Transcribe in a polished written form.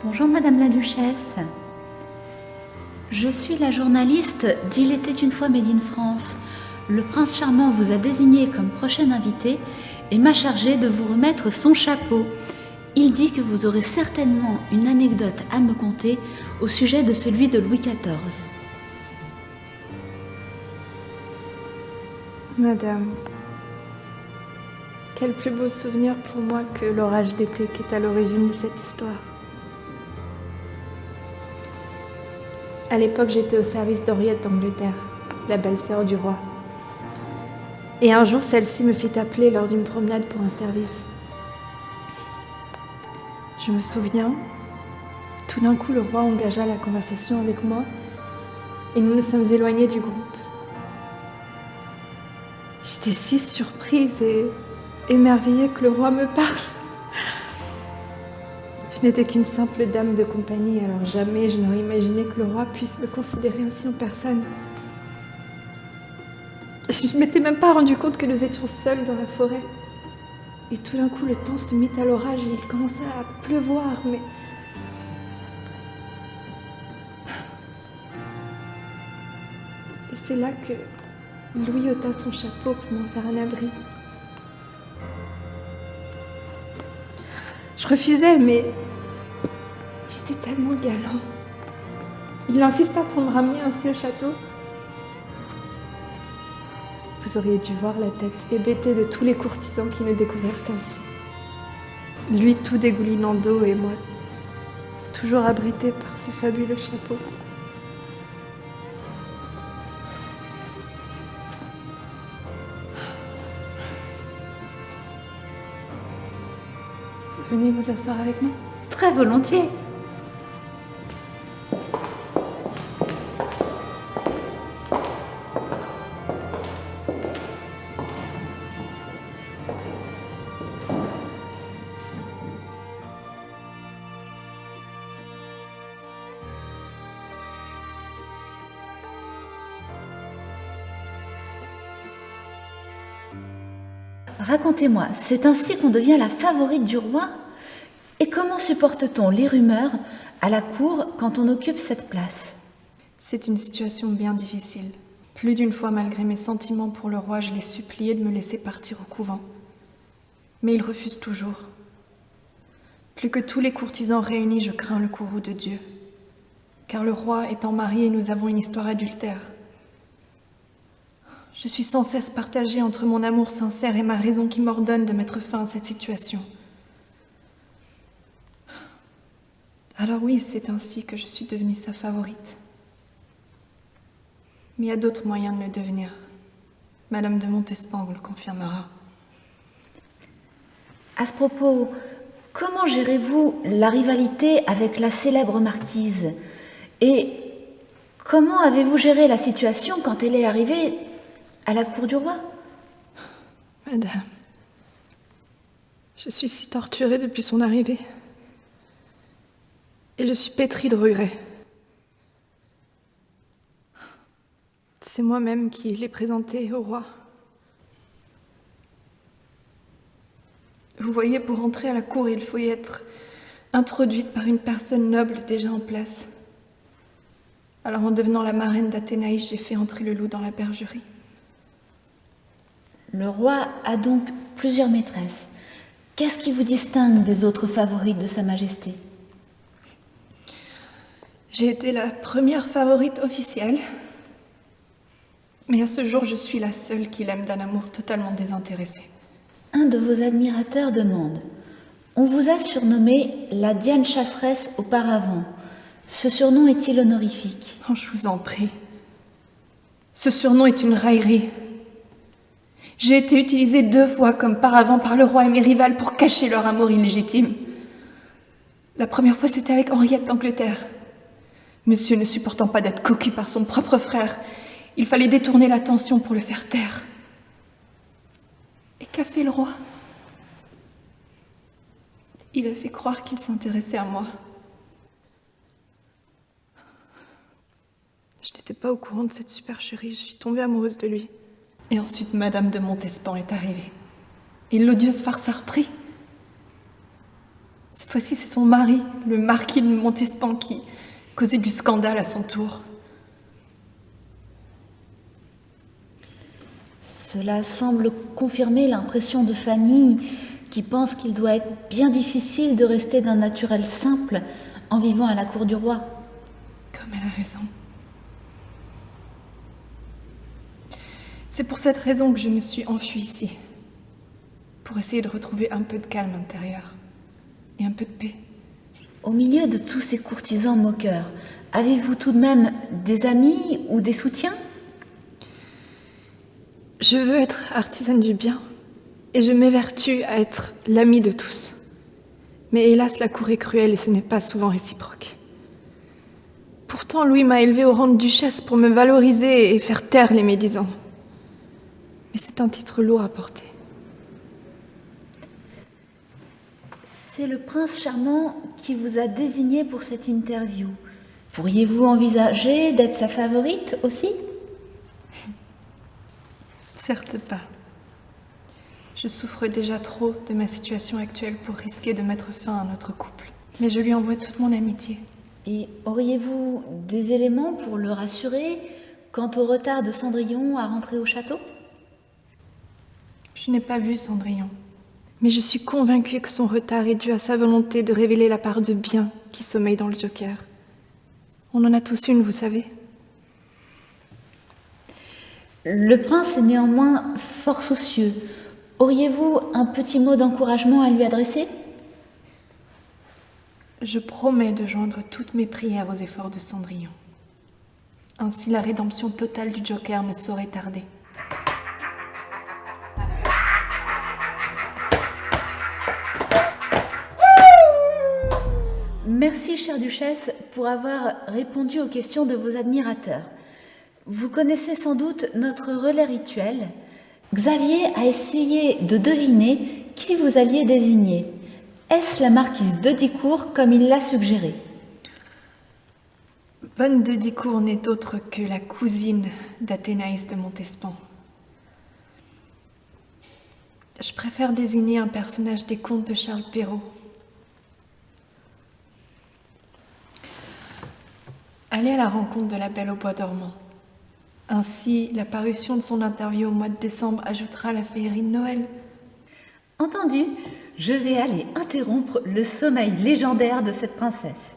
Bonjour Madame la Duchesse. Je suis la journaliste d'Il était une fois Made in France. Le prince charmant vous a désigné comme prochaine invitée et m'a chargée de vous remettre son chapeau. Il dit que vous aurez certainement une anecdote à me conter au sujet de celui de Louis XIV. Madame, quel plus beau souvenir pour moi que l'orage d'été qui est à l'origine de cette histoire. À l'époque, j'étais au service d'Henriette d'Angleterre, la belle-sœur du roi. Et un jour, celle-ci me fit appeler lors d'une promenade pour un service. Je me souviens, tout d'un coup, le roi engagea la conversation avec moi et nous nous sommes éloignés du groupe. J'étais si surprise et émerveillée que le roi me parle. Je n'étais qu'une simple dame de compagnie, alors jamais je n'aurais imaginé que le roi puisse me considérer ainsi en personne. Je ne m'étais même pas rendu compte que nous étions seuls dans la forêt. Et tout d'un coup, le temps se mit à l'orage et il commença à pleuvoir, mais... Et c'est là que Louis ôta son chapeau pour m'en faire un abri. Je refusais, mais il était tellement galant. Il insista pour me ramener ainsi au château. Vous auriez dû voir la tête hébétée de tous les courtisans qui nous découvrirent ainsi. Lui tout dégoulinant d'eau et moi toujours abrité par ce fabuleux chapeau. Vous venez vous asseoir avec nous ? Très volontiers. Racontez-moi, c'est ainsi qu'on devient la favorite du roi ? Et comment supporte-t-on les rumeurs à la cour quand on occupe cette place ? C'est une situation bien difficile. Plus d'une fois, malgré mes sentiments pour le roi, je l'ai supplié de me laisser partir au couvent. Mais il refuse toujours. Plus que tous les courtisans réunis, je crains le courroux de Dieu. Car le roi étant marié, nous avons une histoire adultère. Je suis sans cesse partagée entre mon amour sincère et ma raison qui m'ordonne de mettre fin à cette situation. Alors oui, c'est ainsi que je suis devenue sa favorite. Mais il y a d'autres moyens de le devenir. Madame de Montespan vous le confirmera. À ce propos, comment gérez-vous la rivalité avec la célèbre marquise ? Et comment avez-vous géré la situation quand elle est arrivée à la cour du roi ? Madame, je suis si torturée depuis son arrivée. Et je suis pétrie de regrets. C'est moi-même qui l'ai présentée au roi. Vous voyez, pour entrer à la cour, il faut y être introduite par une personne noble déjà en place. Alors en devenant la marraine d'Athénaïs, j'ai fait entrer le loup dans la bergerie. Le roi a donc plusieurs maîtresses. Qu'est-ce qui vous distingue des autres favorites de Sa Majesté ? J'ai été la première favorite officielle. Mais à ce jour, je suis la seule qui l'aime d'un amour totalement désintéressé. Un de vos admirateurs demande « On vous a surnommée la Diane chasseresse auparavant. Ce surnom est-il honorifique ?» Oh, je vous en prie. Ce surnom est une raillerie. J'ai été utilisée 2 fois comme paravent par le roi et mes rivales pour cacher leur amour illégitime. La première fois, c'était avec Henriette d'Angleterre. Monsieur ne supportant pas d'être cocu par son propre frère, il fallait détourner l'attention pour le faire taire. Et qu'a fait le roi ? Il a fait croire qu'il s'intéressait à moi. Je n'étais pas au courant de cette supercherie, je suis tombée amoureuse de lui. Et ensuite, Madame de Montespan est arrivée. Et l'odieuse farce a repris. Cette fois-ci, c'est son mari, le marquis de Montespan, qui causait du scandale à son tour. Cela semble confirmer l'impression de Fanny, qui pense qu'il doit être bien difficile de rester d'un naturel simple en vivant à la cour du roi. Comme elle a raison. C'est pour cette raison que je me suis enfuie ici, pour essayer de retrouver un peu de calme intérieur et un peu de paix. Au milieu de tous ces courtisans moqueurs, avez-vous tout de même des amis ou des soutiens? Je veux être artisane du bien et je m'évertue à être l'amie de tous. Mais hélas, la cour est cruelle et ce n'est pas souvent réciproque. Pourtant, Louis m'a élevée au rang de duchesse pour me valoriser et faire taire les médisants. Mais c'est un titre lourd à porter. C'est le prince charmant qui vous a désigné pour cette interview. Pourriez-vous envisager d'être sa favorite aussi? Certes pas. Je souffre déjà trop de ma situation actuelle pour risquer de mettre fin à notre couple. Mais je lui envoie toute mon amitié. Et auriez-vous des éléments pour le rassurer quant au retard de Cendrillon à rentrer au château? Je n'ai pas vu Cendrillon, mais je suis convaincue que son retard est dû à sa volonté de révéler la part de bien qui sommeille dans le Joker. On en a tous une, vous savez. Le prince est néanmoins fort soucieux. Auriez-vous un petit mot d'encouragement à lui adresser? Je promets de joindre toutes mes prières aux efforts de Cendrillon. Ainsi, la rédemption totale du Joker ne saurait tarder. Merci, chère duchesse, pour avoir répondu aux questions de vos admirateurs. Vous connaissez sans doute notre relais rituel. Xavier a essayé de deviner qui vous alliez désigner. Est-ce la marquise de Dicourt comme il l'a suggéré? Bonne de Dicourt n'est autre que la cousine d'Athénaïs de Montespan. Je préfère désigner un personnage des contes de Charles Perrault. Allez à la rencontre de la Belle au bois dormant. Ainsi, la parution de son interview au mois de décembre ajoutera la féerie de Noël. Entendu, je vais aller interrompre le sommeil légendaire de cette princesse.